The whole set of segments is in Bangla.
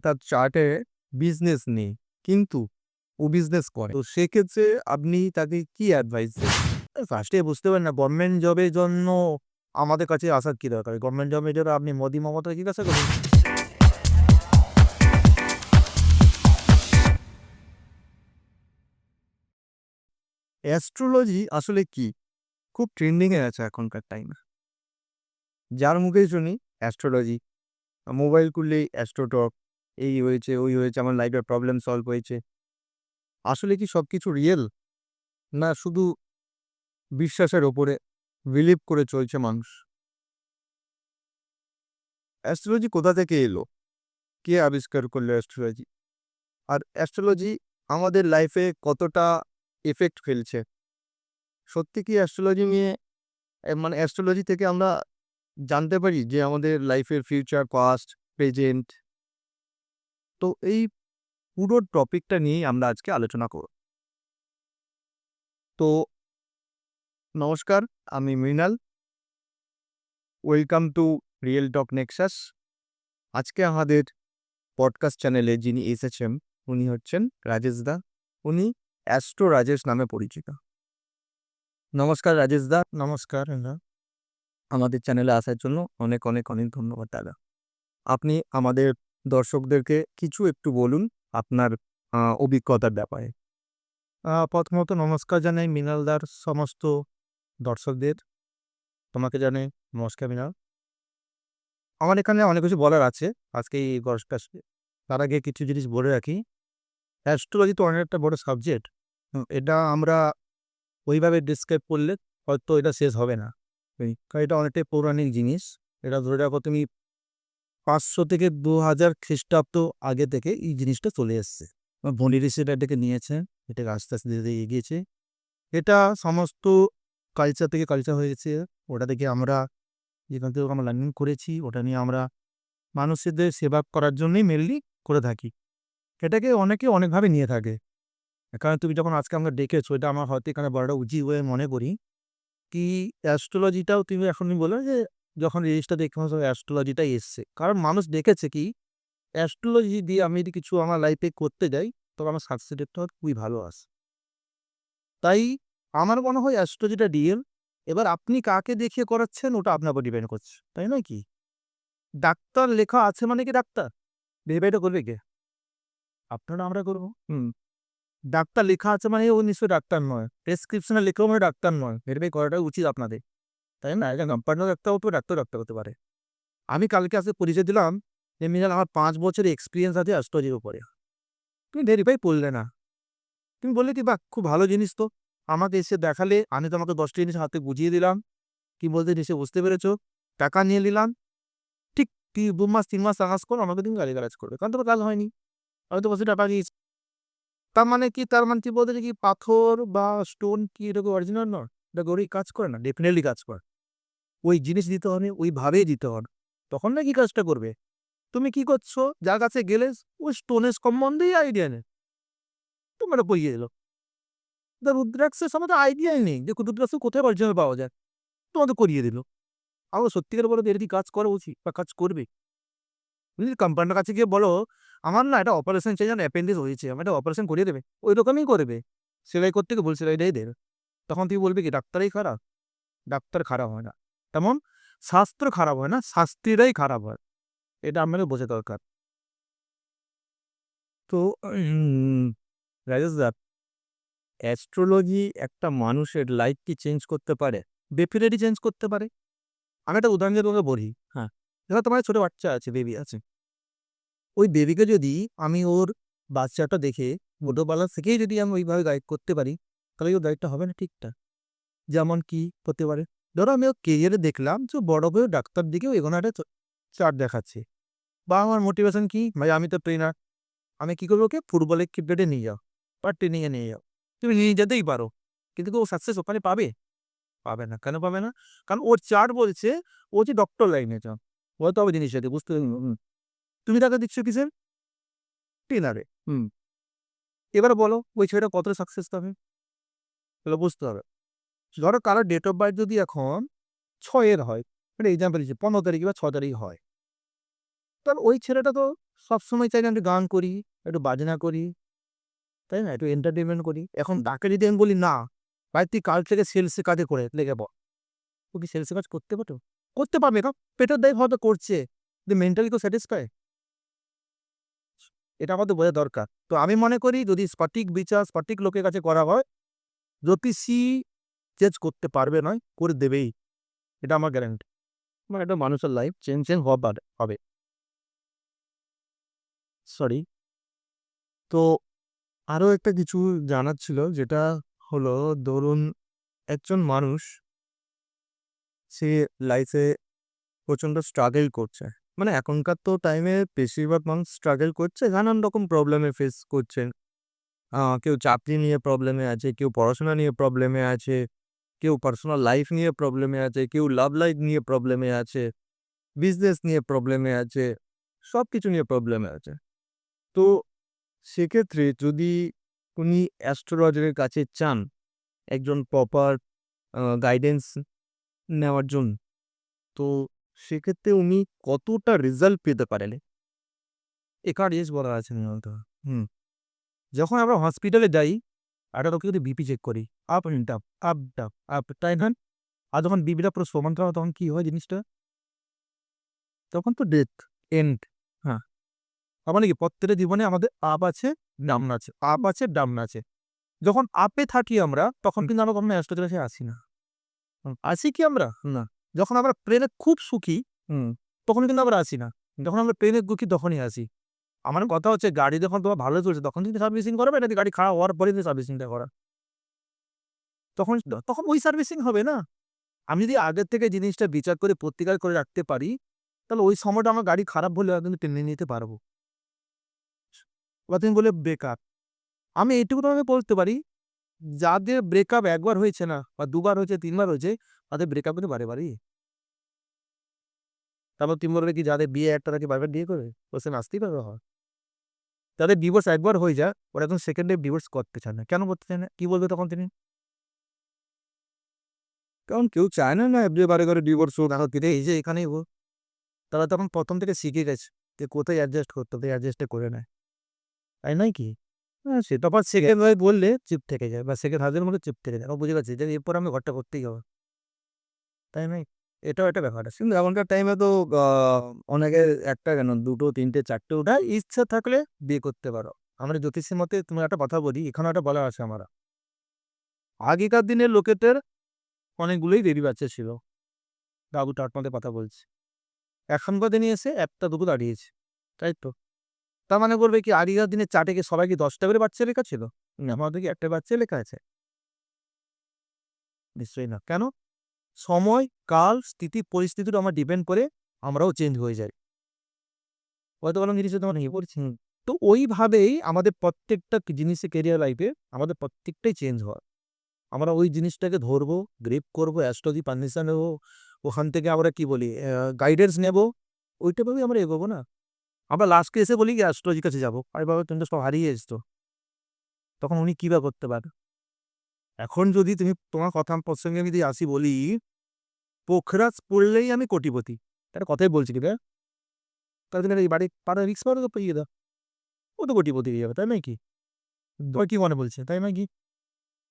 তার চার্টে বিজনেস নেই, কিন্তু ও বিজনেস করে। তো সেক্ষেত্রে আপনি তাকে কি অ্যাডভাইস দেবেন? ফার্স্টে বুঝতে পারেন না গভর্নমেন্ট জবের জন্য আমাদের কাছে আসার কি দরকার? গভর্নমেন্ট জবের জন্য আপনি মোদি মমতাকে জিজ্ঞাসা করুন। অ্যাস্ট্রোলজি আসলে কি? খুব ট্রেন্ডিং এ আছে এখনকার টাইমে। যার মুখেই শুনি অ্যাস্ট্রোলজি। মোবাইল খুললেই অ্যাস্ট্রোটক। এই হয়েছে, ওই হয়েছে, আমার লাইফের প্রবলেম সলভ হয়েছে। আসলে কি সবকিছু রিয়েল? না শুধু বিশ্বাসের ওপরে বিলিভ করে চলছে মানুষ? অ্যাস্ট্রোলজি কোথা থেকে এলো? কে আবিষ্কার করলো অ্যাস্ট্রোলজি? আর অ্যাস্ট্রোলজি আমাদের লাইফে কতটা ইফেক্ট ফেলছে? সত্যি কি অ্যাস্ট্রোলজি নিয়ে মানে অ্যাস্ট্রোলজি থেকে আমরা জানতে পারি যে আমাদের লাইফের ফিউচার, পাস্ট, প্রেজেন্ট? তো এই পুরো টপিকটা নিয়েই আমরা আজকে আলোচনা করব। তো নমস্কার, আমি Mrinal. Welcome to real talk Nexus. আজকে আমাদের পডকাস্ট চ্যানেলে যিনি এসেছেন উনি হচ্ছেন রাজেশ দা। উনি অ্যাস্ট্রো রাজেশ নামে পরিচিত। নমস্কার রাজেশ দা। নমস্কার দা। আমাদের চ্যানেলে আসার জন্য অনেক অনেক অনেক ধন্যবাদ দাদা। আপনি আমাদের দর্শকদেরকে কিছু একটু বলুন আপনার অভিজ্ঞতার ব্যাপারে। প্রথমত নমস্কার জানাই মৃণালদার সমস্ত দর্শকদের। তোমাকে জানাই নমস্কার মৃণাল। আমার এখানে অনেক কিছু বলার আছে আজকে এই পডকাস্টে। তার আগে কিছু জিনিস বলে রাখি। অ্যাস্ট্রোলজি তো অনেক একটা বড় সাবজেক্ট। এটা আমরা ওইভাবে ডিসক্রাইব করলে হয়তো এটা শেষ হবে না। কারণ এটা অনেকটাই পৌরাণিক জিনিস। এটা ধরে রাখো তুমি ৫০০ থেকে ২০০০ খ্রিস্টাব্দ আগে থেকে এই জিনিসটা চলে এসছে। বনি ঋষিরা এটাকে নিয়েছে, এটাকে আস্তে আস্তে ধীরে ধীরে এগিয়েছে। এটা সমস্ত কালচার থেকে কালচার হয়েছে। ওটা থেকে আমরা যেখান থেকে আমরা লার্নিং করেছি, ওটা নিয়ে আমরা মানুষদের সেবা করার জন্যই মেনলি করে থাকি। এটাকে অনেকে অনেকভাবে নিয়ে থাকে। কারণ তুমি যখন আজকে আমাকে ডেকেছো, এটা আমার হয়তো এখানে বলাটা উচিত বলে মনে করি। কি অ্যাস্ট্রোলজিটাও তুমি এখনই বললে যে যখন জিনিসটা দেখে মনে হয় অ্যাস্ট্রোলজিটাই এসছে। কারণ মানুষ দেখেছে কি অ্যাস্ট্রোলজি দিয়ে আমি যদি কিছু আমার লাইফে করতে যাই, তবে আমার সাকসেস রেটটা খুবই ভালো আসে। তাই আমার মনে হয় অ্যাস্ট্রোলজিটা রিয়েল। এবার আপনি কাকে দেখিয়ে করাচ্ছেন ওটা আপনার উপর ডিপেন্ড করছে। তাই নয় কি? ডাক্তার লেখা আছে মানে কি ডাক্তার? ভেরিফাইটা করবে কে? আপনারা আমরা করব। ডাক্তার লেখা আছে মানে ও নিশ্চয়ই ডাক্তার নয়। প্রেসক্রিপশনে লেখাও মানে ডাক্তার নয়। ভেরিফাই করাটা উচিত আপনাদের। তাই না? একটা কম্পাউন্ডার ডাক্তার হতে পারে, ডাক্তার হতে পারে। আমি কালকে আজকে পরিচয় দিলাম যে মৃণাল আমার ৫ বছরের এক্সপেরিয়েন্স আছে অ্যাস্ট্রোলজির উপরে। তুমি ভেরিফাই করলে না। তুমি বললে কি বাহ! খুব ভালো জিনিস তো। আমাকে এসে দেখালে, আমি তোমাকে ১০ টা জিনিস হাতে বুঝিয়ে দিলাম। কি বলতে চাইছে বুঝতে পেরেছ। টাকা নিয়ে নিলাম। ঠিক ২ মাস ৩ মাস কাজ করো, আমাকে তুমি গালিগালাজ করবে। কারণ তোমার কাজ হয়নি। আমি তো বলছি টাকা দিয়েছি। তার মানে কি? তার মানে কি বলতে চাইছে কি পাথর বা স্টোন কি এটা কি অরিজিনাল নয়? এটা গড়ি কাজ করে না? ডেফিনিটলি কাজ করে। ওই জিনিস দিতে হবে, ওইভাবেই দিতে হবে। তখন না কি কাজটা করবে। তুমি কি করছো? যার কাছে গেলে ওই স্টোনের সম্বন্ধেই আইডিয়া নেই। তোমার বইয়ে এলো। রুদ্রাক্ষের সম্বন্ধে আইডিয়াই নেই যে রুদ্রাক্ষ কোথায় অরিজিনাল পাওয়া যায়। তোমাকে করিয়ে দিল। আমার সত্যিকার বলো তো এটা কি কাজ করা উচিত বা কাজ করবে? তুমি যদি কম্পাউন্ডার কাছে গিয়ে বলো, আমার না একটা অপারেশন চাই, যেন অ্যাপেন্ডিক্স হয়েছে, আমার একটা অপারেশন করিয়ে দেবে। ওইরকমই করবে। সেলাই করতে গিয়ে বলছে সেলাইটাই দেবে। তখন তুমি বলবে কি ডাক্তারই খারাপ? ডাক্তার খারাপ হয় না। তেমন শাস্ত্র খারাপ হয় না, শাস্ত্রীরাই খারাপ হয়। এটা আমাদের বোঝা দরকার। তো উম রাজেশ দা, অ্যাস্ট্রোলজি একটা মানুষের লাইফ কি চেঞ্জ করতে পারে? ডেফিনিটলি চেঞ্জ করতে পারে। আমি একটা উদাহরণ দিয়ে তোমাকে বলি। হ্যাঁ, ধরো তোমার ছোট বাচ্চা আছে, বেবি আছে। ওই বেবিকে যদি আমি ওর বাচ্চাটা দেখে ছোটবেলা থেকেই যদি আমি ওইভাবে গাইড করতে পারি, তাহলে ওর গাইডটা হবে না ঠিকঠাক। যেমন কি হতে পারে? ধরো আমি ওর কেরিয়ারে দেখলাম যে ও বড় হয়েও ডাক্তার দিকেও এগোনো একটা চার্ট দেখাচ্ছে। বা আমার মোটিভেশন কি? ভাই আমি তো ট্রেনার। আমি কি করবো? ওকে ফুটবলের ক্রিকেটে নিয়ে যাও বা ট্রেনিংয়ে নিয়ে যাও। তুমি নিয়ে যেতেই পারো। কিন্তু কি ও সাকসেস ওখানে পাবে? পাবে না। কেন পাবে না? কারণ ওর চার্ট বলছে ও যে ডক্টর লাইনে যাও। বলতে হবে জিনিসটাকে বুঝতে তুমি তাকে দিচ্ছ কিসের? ট্রেনারে। এবার বলো ওই ছেলেটা কতটা সাকসেস পাবে? তাহলে বুঝতে হবে। ধরো কারো ডেট অফ বার্থ যদি এখন ৬ এর হয়, মানে এক্সাম্পল দিচ্ছি ১৫ তারিখ বা ৬ তারিখ হয়। তাহলে ওই ছেলেটা তো সবসময় চাই না একটু গান করি, একটু বাজনা করি, তাই না? একটু এন্টারটেনমেন্ট করি। এখন তাকে যদি আমি বলি, "না, ভাই তুই কাল থেকে সেলসে কাজে করে লেগে পড়।" ও কি সেলসের কাজ করতে পারতো? করতে পারবে না। পেটের দায় হয়তো করছে। কিন্তু মেন্টালি তো স্যাটিসফাই? এটা আমাদের বোঝা দরকার। তো আমি মনে করি যদি সঠিক বিচার সঠিক লোকের কাছে করা হয়, জ্যোতিষী চেঞ্জ করতে পারবে নয়, করে দেবেই। এটা আমার গ্যারান্টি। মানে একটা মানুষের লাইফ চেঞ্জ হবে। সরি। তো আরো একটা কিছু জানার ছিল যেটা হলো ধরুন একজন মানুষ সে লাইফে প্রচন্ড স্ট্রাগল করছে। মানে এখনকার তো টাইমে বেশিরভাগ মানুষ স্ট্রাগল করছে, নানান রকম প্রবলেমে ফেস করছেন। কেউ চাকরি নিয়ে প্রবলেমে আছে, কেউ পড়াশোনা নিয়ে প্রবলেমে আছে, কেউ পার্সোনাল লাইফ নিয়ে প্রবলেমে আছে, কেউ লাভ লাইফ নিয়ে প্রবলেমে আছে, বিজনেস নিয়ে প্রবলেমে আছে, সবকিছু নিয়ে প্রবলেমে আছে। তো সেক্ষেত্রে যদি উনি অ্যাস্ট্রোলজারের কাছে চান একজন প্রপার গাইডেন্স নেওয়ার জন্য, তো সেক্ষেত্রে উনি কতটা রেজাল্ট পেতে পারেন? একার এজ বলা আছে নিয়মিত। হুম। যখন আমরা হসপিটালে যাই, একটা লোককে যদি বিপি চেক করি, up and down, up down, up, তাই না? আর যখন বিপিটা পুরো সমান হয় তখন কি হয় জিনিসটা? তখন তো ডেথ, এন্ড। হ্যাঁ। তার মানে কি প্রত্যেকটা জীবনে আমাদের আপ আছে, ডাউন আছে, আপ আছে, ডাউন আছে। যখন আপে থাকি আমরা তখন কিন্তু আমরা কখনো অ্যাস্ট্রোলজারে আসি না। আসি কি আমরা? না। যখন আমরা প্লেনে খুব সুখী, তখন কিন্তু আমরা আসি না। যখন আমরা প্লেনে দুঃখী তখনই আসি। আমার কথা হচ্ছে গাড়ি যখন তোমার ভালো চলছে তখন তুমি সার্ভিসিং করবে নাকি গাড়ি খারাপ হওয়ার পরে তুমি সার্ভিসিংটা করা? তখন তখন ওই সার্ভিসিং হবে না? আমি যদি আগের থেকে জিনিসটা বিচার করে প্রতিকার করে রাখতে পারি, তাহলে ওই সময়টা আমার গাড়ি খারাপ হলেও আমি কিন্তু টেনে নিতে পারবো। বা তুমি বললে ব্রেকআপ। আমি এইটুকু তোমাকে বলতে পারি, যাদের ব্রেকআপ একবার হয়েছে না বা দুবার হয়েছে, ৩ বার হয়েছে, তাদের ব্রেকআপ কিন্তু বারে। তারপর তুমি বলবে কি যাদের বিয়ে একটা নাকি বারবার বিয়ে করবে? কোশ্চেন আসতেই পারে হয়। যাদের ডিভোর্স একবার হয়ে যায়, ওরা এখন সেকেন্ড টাইম ডিভোর্স করতে চায় না। কেন করতে চায় না? কি বলবে তখন তিনি? কারণ কেউ চায় না যে বারে ডিভোর্স হোক, এখন ফিরে এই যে এখানেই হোক। তারা তখন ১ম থেকে শিখে গেছে যে কোথায় অ্যাডজাস্ট করতে হবে, অ্যাডজাস্টটা করে নেয়। তাই নয় কি? হ্যাঁ, সেটা আবার সেকেন্ড ওয়াইফ বললে চুপ থেকে যায় বা সেকেন্ড হাসব্যান্ড বললে চুপ থেকে যায়। ও বুঝে গেছে যে এরপর আমি ঘরটা করতেই হবে। তাই নয়? এটাও একটা ব্যাপার আছে। কিন্তু এখনকার টাইমে তো আ অনেকের ১ টা কেন ২ টো, ৩ টে, ৪ টেও না, ইচ্ছা থাকলে বিয়ে করতে পারো। আমরা জ্যোতিষীর মতে তোমার একটা কথা বলি, এখানেও একটা বলা আছে আমার। আগেকার দিনের লোকেদের অনেকগুলোই দেবী বাচ্চা ছিল। বাবু টাটমাদের কথা বলছি। এখনকার দিনে এসে ১ টা ২ টো দাঁড়িয়েছে। তাই তো? তার মানে বলবে কি আগেকার দিনে চার্টে কি সবাই কি ১০ টা করে বাচ্চা লেখা ছিল? না, আমাদের কি ১ টা বাচ্চাই লেখা আছে? নিশ্চয়ই না। কেন? সময়, কাল, স্থিতি, পরিস্থিতির উপর আমরা ডিপেন্ড করে আমরাও চেঞ্জ হয়ে যাই। হয়তো কোনো জিনিসে তোমার ভেঙে পড়ছি। তো ওইভাবেই আমাদের প্রত্যেকটা জিনিসে ক্যারিয়ার লাইফে আমাদের প্রত্যেকটাই চেঞ্জ হয়। আমরা ওই জিনিসটাকে ধরবো, গ্রিপ করবো, অ্যাস্ট্রোলজি পারমিশন নেবো। ওখান থেকে আমরা কি বলি গাইডেন্স নেবো। ওইটা ভাবেই আমরা এগোবো না? আমরা লাস্টে এসে বলি কি অ্যাস্ট্রোলজির কাছে যাবো। আরে বাবা তুমি তো সব হারিয়ে এসছো। তখন উনি কি বা করতে পারে? এখন যদি তুমি তোমার কথা প্রসঙ্গে আমি যদি আসি বলি, পোখরাজ পড়লেই আমি কোটিপতি। একটা কথাই বলছি কি রে? তাহলে তুমি এই বাড়ি পাড়া রিস্ক পাড়া তো পেয়ে দাও। ও তো কোটিপতি হয়ে যাবে, তাই নয় কি? তোমার কি মনে বলছে, তাই নয় কি?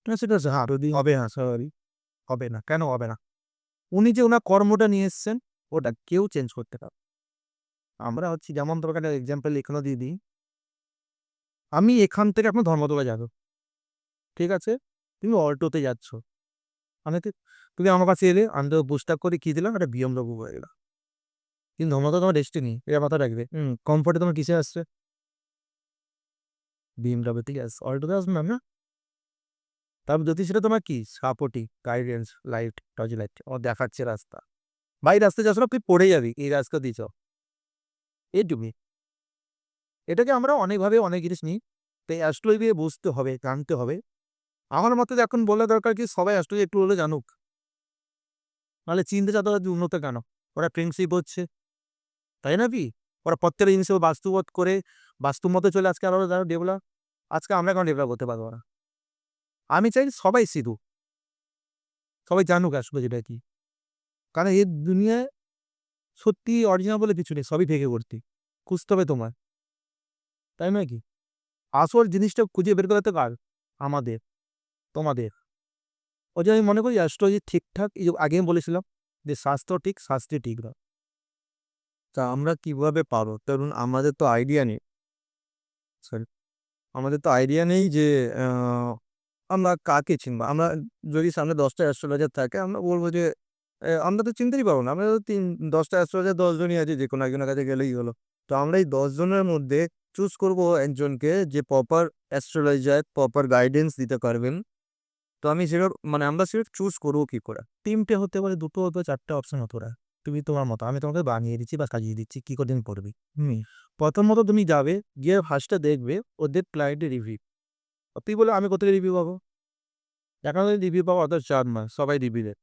না সেটা হ্যাঁ, যদি হবে, হ্যাঁ, স্বাভাবিক। হবে না, কেন হবে না? উনি যে উনার কর্মটা নিয়ে এসছেন, ওটা কেউ চেঞ্জ করতে পারবে। আমরা হচ্ছি যেমন তোমাকে একটা এক্সাম্পল এখানেও দিয়ে দিই। আমি এখান থেকে এখন ধর্মতলা যাবো। ঠিক আছে? তুমি অল্টোতে যাচ্ছ। আমি তো তুমি আমার কাছে এলে আমি তো বুস্ট-আপ করে কি দিলাম? একটা BMW হয়ে গেলাম। কিন্তু ধর্মতলা তোমার ডেস্টিনি। এটা মাথায় রাখবে। কমফোর্ট এ তোমার কিসে আসছে? BMW তেই আসছে। অল্টোতে আসবে না, না? তারপর যদি সেটা তোমার কি? Supporting, guidance, light, torch light. ও দেখাচ্ছে রাস্তা। ভাই রাস্তায় যাচ্ছ না তুই পড়ে যাবি। এই রাস্তা দিয়ে চ। এইটুকুই। এটাকে আমরা অনেকভাবে অনেক জিনিস নিই। তো এই অ্যাস্ট্রোলজি দিয়ে বুঝতে হবে, জানতে হবে। আমার মতে এখন বলা দরকার কি সবাই অ্যাস্ট্রোলজি একটু হলেও জানুক। নাহলে চিনতে চাতে ওরা উন্নত কেন? ওরা ফ্রেন্ডশিপ হচ্ছে, তাই না কি? ওরা প্রত্যেকটা জিনিসে বাস্তববোধ করে বাস্তব মতে চলে আজকে আরো যারা ডেভেলপ, আজকে আমরা কেন ডেভেলপ হতে পারবো না? আমি চাই সবাই শিখুক, সবাই জানুক অ্যাস্ট্রোলজিটা কি। কারণ এই দুনিয়ায় সত্যি অরিজিনাল বলে কিছু নেই, সবই ভেঙে ভর্তি। খুঁজতে হবে তোমার। তাই নয় কি? আসল জিনিসটা খুঁজে বের করাতে কার? আমাদের, তোমাদের। ওই যে আমি মনে করি অ্যাস্ট্রোলজি ঠিকঠাক, এই যে আগে আমি বলেছিলাম যে স্বাস্থ্য ঠিক, শাস্তি ঠিক না। তা আমরা কিভাবে পারো? ধরুন আমাদের তো আইডিয়া নেই, সরি, আমাদের তো আইডিয়া নেই যে আমরা কাকে চিনবো। আমরা যদি সামনে 10টা অ্যাস্ট্রোলজার থাকে আমরা বলবো যে আমরা তো চিনতেই পারবো না। আমরা তো 10টা অ্যাস্ট্রোলজার 10 জনই আছে, যে কোনো একজনের কাছে গেলেই হলো। তো আমরা এই 10 জনের মধ্যে চুজ করব একজনকে যে প্রপার অ্যাস্ট্রোলজার, প্রপার গাইডেন্স দিতে পারবেন। তো আমি সেটা মানে আমরা সেটা চুজ করবো কি করে? 3টে হতে পারে, 2টো হতে পারে, 4টে অপশন হতে পারে। তুমি তোমার মতো, আমি তোমাকে বানিয়ে দিচ্ছি বা সাজিয়ে দিচ্ছি কি করে তুমি পড়বি। প্রথমত তুমি যাবে, গিয়ে ফার্স্টে দেখবে ওদের ক্লায়েন্টের রিভিউ। তুই বলে আমি কোথায় রিভিউ পাবো? এখন রিভিউ পাবো অত 4 মাস সবাই রিভিউ দেয়।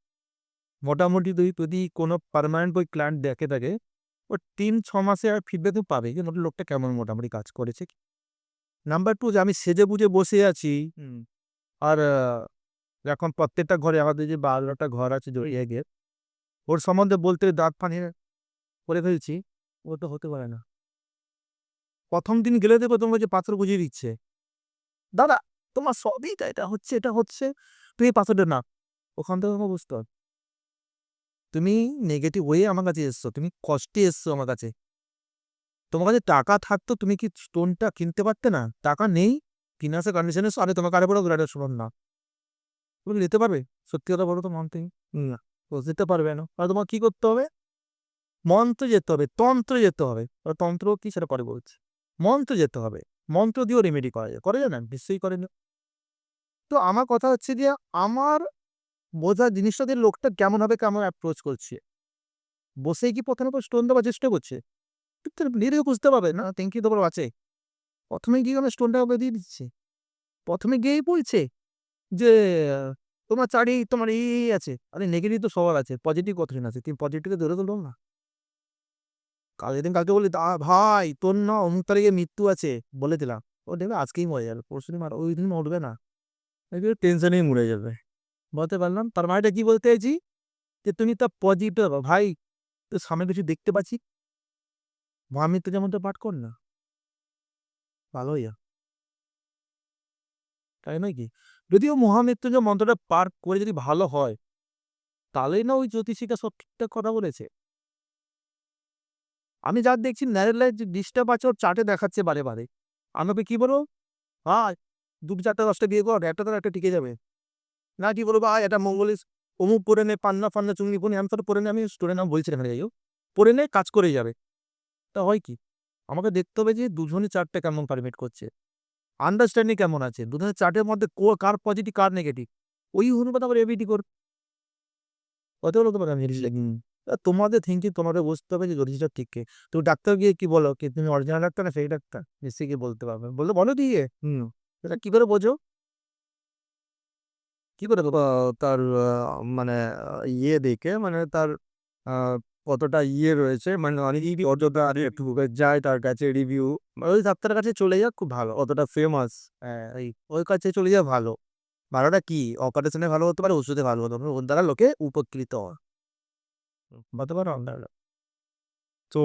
মোটামুটি তুই যদি কোনো পার্মানেন্ট ওই ক্লায়েন্ট দেখে থাকে, ও 3-6 মাসে আর ফিডব্যাক তুমি পাবে যে লোকটা কেমন মোটামুটি কাজ করেছে। নাম্বার 2, যে আমি সেজে বুঝে বসে আছি আর এখন প্রত্যেকটা ঘরে আমাদের যে 12টা ঘর আছে জড়িয়ে ওর সম্বন্ধে বলতে দাঁত পানি করে ফেলছি, ও তো হতে পারে না। প্রথম দিন গেলে দেখো তোমার যে পাথর বুঝিয়ে দিচ্ছে, দাদা তোমার সবই এটা হচ্ছে, এটা হচ্ছে, তুই এই পাথরটা না। ওখান থেকে আমার বুঝতে হবে তুমি নেগেটিভ ওয়ে আমার কাছে এসছো, তুমি কষ্টে এসছো আমার কাছে। তোমার কাছে টাকা থাকতো তুমি কি স্টোনটা কিনতে পারতে না? টাকা নেই, ফিনান্সের কন্ডিশনে আরে তোমার কারে পড়ো গ্রাডের শোন না, তুমি নিতে পারবে? সত্যি কথা বলো তো মন থেকে, না, ও যেতে পারবে না। আর তোমার কি করতে হবে? মন্ত্রে যেতে হবে, তন্ত্রে যেতে হবে। তন্ত্র কি সেটা পরে বলছে। মন্ত্রে যেতে হবে, মন্ত্র দিয়েও রেমেডি করা যায়, করে জানেন? নিশ্চয়ই করেন। তো আমার কথা হচ্ছে যে আমার বোঝা জিনিসটা দিয়ে লোকটা কেমন হবে, কেমন অ্যাপ্রোচ করছে। বসেই কি প্রথমে স্টোন দেওয়ার চেষ্টা করছে? নিজে বুঝতে পারবে না থ্যাংক ইউ তোমার আছে। প্রথমে গিয়ে আমি স্টোনটা ওকে দিয়ে দিচ্ছে, প্রথমে গিয়েই বলছে যে তোমার চারি তোমার এই আছে। আরে নেগেটিভ তো সবার আছে, পজিটিভ কতদিন আছে? তুমি পজিটিভকে ধরে তুলব না। কালকে বলি ভাই তোর না অমুক তারিখে মৃত্যু আছে বলে দিলাম, ও দেখবে আজকেই মরে যাবে, পরশু দিন ওই দিন মরবে না, টেনশনেই মরে যাবে। বলতে পারলাম। তার মানেটা কি বলতে চাইছি? যে তুমি তা পজিটিভ ভাই, তো সামনে কিছু দেখতে পাচ্ছি, মহামৃত্যু যেমনটা পাঠ কর না, ভালো হইয়া, তাই নয় কি? যদিও মহামৃত্যুঞ্জয় মন্ত্রটা পাঠ করে যদি ভালো হয়, তাহলেই না ওই জ্যোতিষীটা সব ঠিকঠাক কথা বলেছে। আমি যার দেখছি ন্যারেল লাইফ যে ডিস্টার্ব আছে ওর চার্টে দেখাচ্ছে বারে বারে। আমাকে কি বলবো? ভাই 2-4টা 10টা বিয়ে কর, একটা তার একটা টিকে যাবে। না কি বলবো ভাই এটা মঙ্গলিস অমুক পরে নে, পান্না ফান্না চুঙ্গি পরে আমি তো পরে নে, আমি স্টুডেন্ট নাম বলছি এখানে যাই হোক, পরে নে কাজ করে যাবে। তা হয় কি? আমাকে দেখতে হবে যে দুজনই চার্টটা কেমন পারমিট করছে, আন্ডারস্ট্যান্ডিং কেমন আছে, দুজনের চার্টের মধ্যে কার পজিটিভ কার নেগেটিভ, ওই অনুপাতে আবার এবিটি করবে। কত হলো তোমার আমি জিনিস তোমাদের থিঙ্কিং তোমাদের বুঝতে হবে যে জ্যোতিষটা ঠিক কে। তুমি ডাক্তার গিয়ে কি বলো কি তুমি অরিজিনাল ডাক্তার না ফেক ডাক্তার? নিশ্চয়ই গিয়ে বলতে পারবে, বললে বলো দিয়ে এটা কি করে বোঝো? কি করে আ তার মানে ইয়ে দেখে, মানে তার আ কতটা ইয়ে রয়েছে, মানে অনেকেই কতটা একটু যায় তার কাছে রিভিউ, ওই ডাক্তারের কাছে চলে যাক খুব ভালো। অতটা ফেমাস, ওই কাছে চলে যাওয়া ভালো। ভালোটা কি? অপারেশনে ভালো হতে পারে, ওষুধে ভালো হতে পারে। ওর দ্বারা লোকে উপকৃত হয়। বলতে পারো আমরা। তো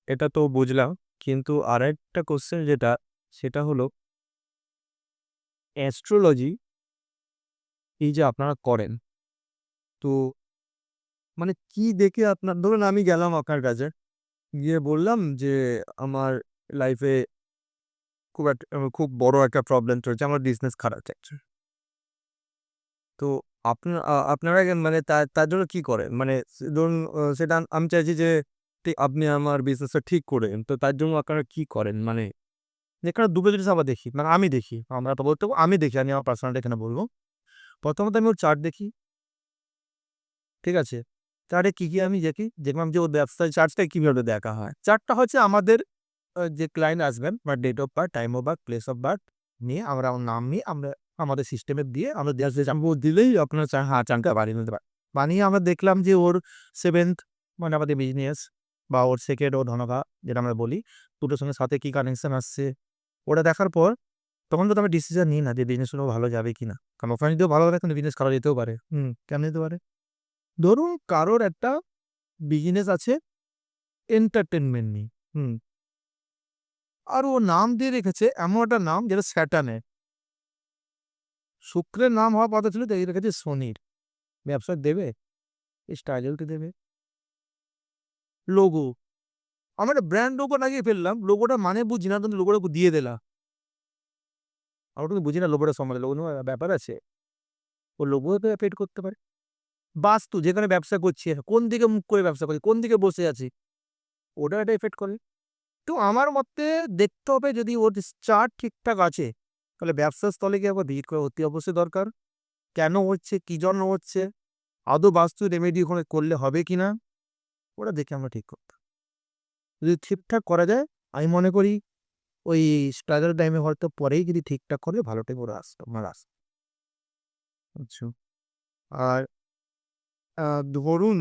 এটা তো বুঝলাম। কিন্তু আরেকটা কোয়েশ্চেন যেটা, সেটা হলো অ্যাস্ট্রোলজি এই যে আপনারা করেন, তো মানে কি দেখে আপনার, ধরুন আমি গেলাম আপনার কাছে, গিয়ে বললাম যে আমার লাইফে খুব বড় একটা প্রবলেম চলছে, আমার বিজনেস খারাপ যাচ্ছে। তো আপনারা মানে তার জন্য কি করেন? মানে ধরুন সেটা আমি চাইছি যে আপনি আমার বিজনেসটা ঠিক করেন। তো তার জন্য আপনারা কি করেন? মানে যেখানে ২ টো জিনিস আমরা দেখি, মানে আমি দেখি। আমরা তো বলতে আমি দেখি, আমি আমার পার্সোনালিটি এখানে বলব। প্রথমত আমি ওর চার্ট দেখি। ঠিক আছে? চার্টে কি আমি দেখি? দেখলাম যে ওর ব্যবসায় চার্টটা কিভাবে দেখা হয়। চার্টটা হচ্ছে আমাদের যে ক্লায়েন্ট আসবেন বা date of birth, time of birth, place of birth নিয়ে আমরা ওর নাম নিয়ে আমরা আমাদের সিস্টেমে দিয়ে আমরা জাস্ট দিলেই আপনার চার্টটা বানিয়ে নিতে পারেন। বানিয়ে আমরা দেখলাম যে ওর 7th মানে আমাদের বিজনেস বা ওর 2nd ও ধনভা যেটা আমরা বলি, দুটোর সঙ্গে সাথে কি কানেকশন আসছে। ওটা দেখার পর তখন কিন্তু আমরা ডিসিশন নিই না যে বিজনেসগুলো ভালো যাবে কিনা। কারণ ওখানে যদিও ভালো হবে কিন্তু বিজনেস খারাপ যেতেও পারে। কেন যেতে পারে? ধরুন কারোর একটা বিজনেস আছে এন্টারটেইনমেন্ট নিয়ে। হুম। আর ও নাম দিয়ে রেখেছে এমন একটা নাম যেটা স্যাটার্নের। শুক্রের নাম হওয়ার কথা ছিল, তো এই রেখেছে শনির। ব্যবসা দেবে? এই স্টাইলেলকে দেবে। লোগো, আমরা একটা ব্র্যান্ড লোগো লাগিয়ে ফেললাম, লোগোটা মানে বুঝি না, তুমি লোগোটা দিয়ে দিলা। আমরা তো বুঝি না লোগোটা সম্বন্ধে, লোগো নিয়ে ব্যাপার আছে। ও লোগোও তো এফেক্ট করতে পারে। বাস্তু যেখানে ব্যবসা করছি, কোন দিকে মুখ করে ব্যবসা করছি, কোন দিকে বসে আছি, ওটা একটা এফেক্ট করে। তো আমার মতে দেখতে হবে যদি ওর চার্ট ঠিকঠাক আছে, তাহলে ব্যবসার স্থলে গিয়ে আবার ভিজিট করা অতি অবশ্যই দরকার। কেন হচ্ছে, কি জন্য হচ্ছে, আদৌ বাস্তু রেমেডি ওখানে করলে হবে কিনা, ওটা দেখে আমরা ঠিক করতাম। যদি ঠিকঠাক করা যায়, আমি মনে করি ওই স্ট্রাগল টাইমে হয়তো পরেই যদি ঠিকঠাক করে ভালো টাইম ওরা আসতো, আমার আসতো। আচ্ছা। আর ধরুন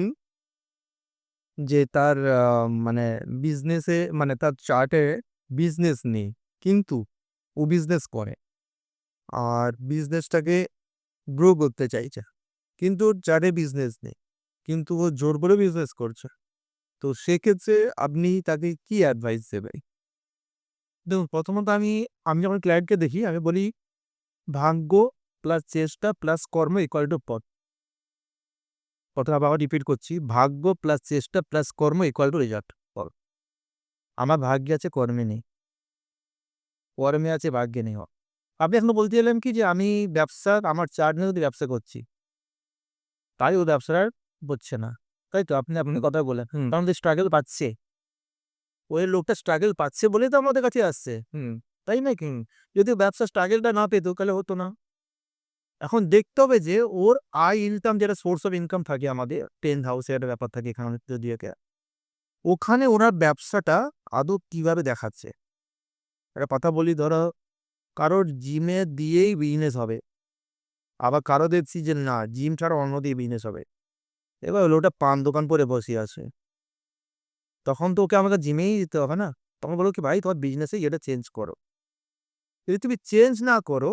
যে তার মানে বিজনেসে, মানে তার চার্টে বিজনেস নেই, কিন্তু ও বিজনেস করে। আর বিজনেসটাকে গ্রো করতে চাইছে। কিন্তু ওর চার্টে বিজনেস নেই। কিন্তু ও জোর করে বিজনেস করছে। তো সেক্ষেত্রে আপনি তাকে কি অ্যাডভাইস দেবেন? দেখুন, প্রথমত আমি আমি যখন ক্লায়েন্টকে দেখি আমি বলি, ভাগ্য প্লাস চেষ্টা প্লাস কর্ম ইকুয়াল টু পথ। কথাটা আবার রিপিট করছি, ভাগ্য প্লাস চেষ্টা প্লাস কর্ম ইকুয়াল টু রেজাল্ট। আমার ভাগ্যে আছে, কর্মে নেই। কর্মে আছে, ভাগ্যে নেই। আপনি এখন বলতে চাইলেন কি যে আমি আমার চার্ট নিয়ে যদি ব্যবসা করছি, তাই ও ব্যবসার হচ্ছে না, তাই তো? আপনি আপনি কথা বলেন, হুম, কারণ স্ট্রাগল পাচ্ছে, ওই লোকটা স্ট্রাগল পাচ্ছে বলেই তো আমাদের কাছে আসছে, হুম, তাই নাকি? যদি ব্যবসা স্ট্রাগলটা না পেতো তাহলে হতো না। এখন দেখতে হবে যে ওর আয় ইনকাম, যেটা সোর্স অফ ইনকাম থাকে আমাদের, টেন্ট হাউসের একটা ব্যাপার থাকে এখানে, যদি ওখানে ওনার ব্যবসাটা আদৌ কিভাবে দেখাচ্ছে। একটা কথা বলি, ধরো কারোর জিমে দিয়েই বিজনেস হবে, আবার কারো দেখছি যে না, জিম ছাড়া অন্য দিয়ে বিজনেস হবে। এবার লোকটা পান দোকান করে বসে আছে, তখন তো ওকে আমাকে জিমেই দিতে হবে না। তখন বলো কি, ভাই তোমার বিজনেসে এটা চেঞ্জ করো। যদি তুমি চেঞ্জ না করো,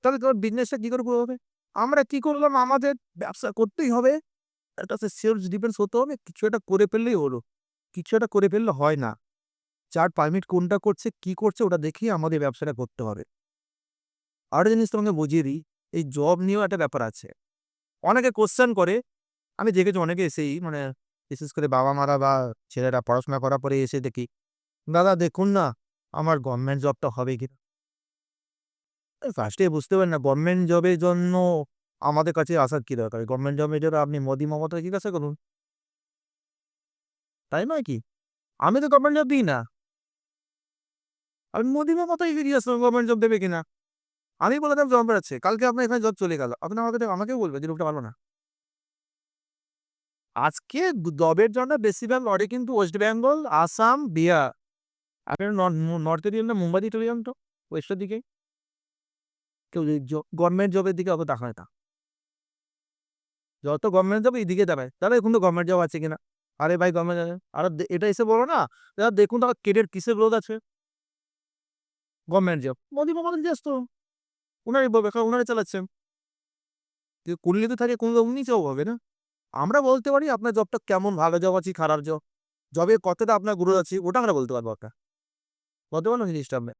তাহলে তোমার বিজনেসটা কি করে grow হবে? আমরা কি করলাম, আমাদের ব্যবসা করতেই হবে, একটা সেলফ ডিফেন্স হতে হবে, কিছু একটা করে ফেললেই হলো। কিছু একটা করে ফেললে হয় না। যার পারমিট কোনটা করছে, কি করছে, ওটা দেখেই আমাদের ব্যবসাটা করতে হবে। আরেকটা জিনিস তোমাকে বুঝিয়ে দিই, এই জব নিয়েও একটা ব্যাপার আছে। অনেকে কোয়েশ্চেন করে, আমি দেখেছি অনেকে এসেই, মানে বিশেষ করে বাবা-মারা বা ছেলেরা পড়াশোনা করার পরে এসে দেখি, "দাদা দেখুন না, আমার গভর্নমেন্ট জবটা হবে কিনা?" ফার্স্টে বুঝতে পারেন না গভর্নমেন্ট জবের জন্য আমাদের কাছে আসার কি দরকার? গভর্নমেন্ট জবের জন্য আপনি মোদি মমতাকে জিজ্ঞাসা করুন। তাই নয় কি? আমি তো গভর্নমেন্ট জব দিই না। আমি মোদি মমতাকে জিজ্ঞাসা করুন গভর্নমেন্ট জব দেবে কিনা? আমি বলে দিলাম জব বেড়াচ্ছে। কালকে আপনার এখানে জব চলে গেল। আপনি আমাকেও বলবেন যে লোকটা ভালো না। আজকে জবের জন্য বেশিরভাগ লড়ে কিন্তু ওয়েস্ট বেঙ্গল, আসাম, বিহার। আপনি নর্থ এ দিকে না, মুম্বাই দিকে চলে যান তো, ওয়েস্টের দিকে। কেউ গভর্নমেন্ট জবের দিকে অত তাকায় না। যত গভর্নমেন্ট জব এইদিকে তাকায়। দাদা দেখুন তো গভর্নমেন্ট জব আছে কিনা? আরে ভাই গভর্নমেন্ট আর এটা এসে বলো না, দাদা দেখুন তো ক্যাডেট কিসের গ্রোথ আছে? Government job. Modi Mumtaz just তো উনারই বলবে, কারণ উনারাই চালাচ্ছেন। কিন্তু কুড়িতে থাকে কোনো অমনি জব হবে না। আমরা বলতে পারি আপনার জবটা কেমন, ভালো জব আছে, খারাপ জব। জবে কতটা আপনার গ্রোথ আছে, ওটা আমরা বলতে পারবো একটা। বলতে পারবেন জিনিসটা আপনি?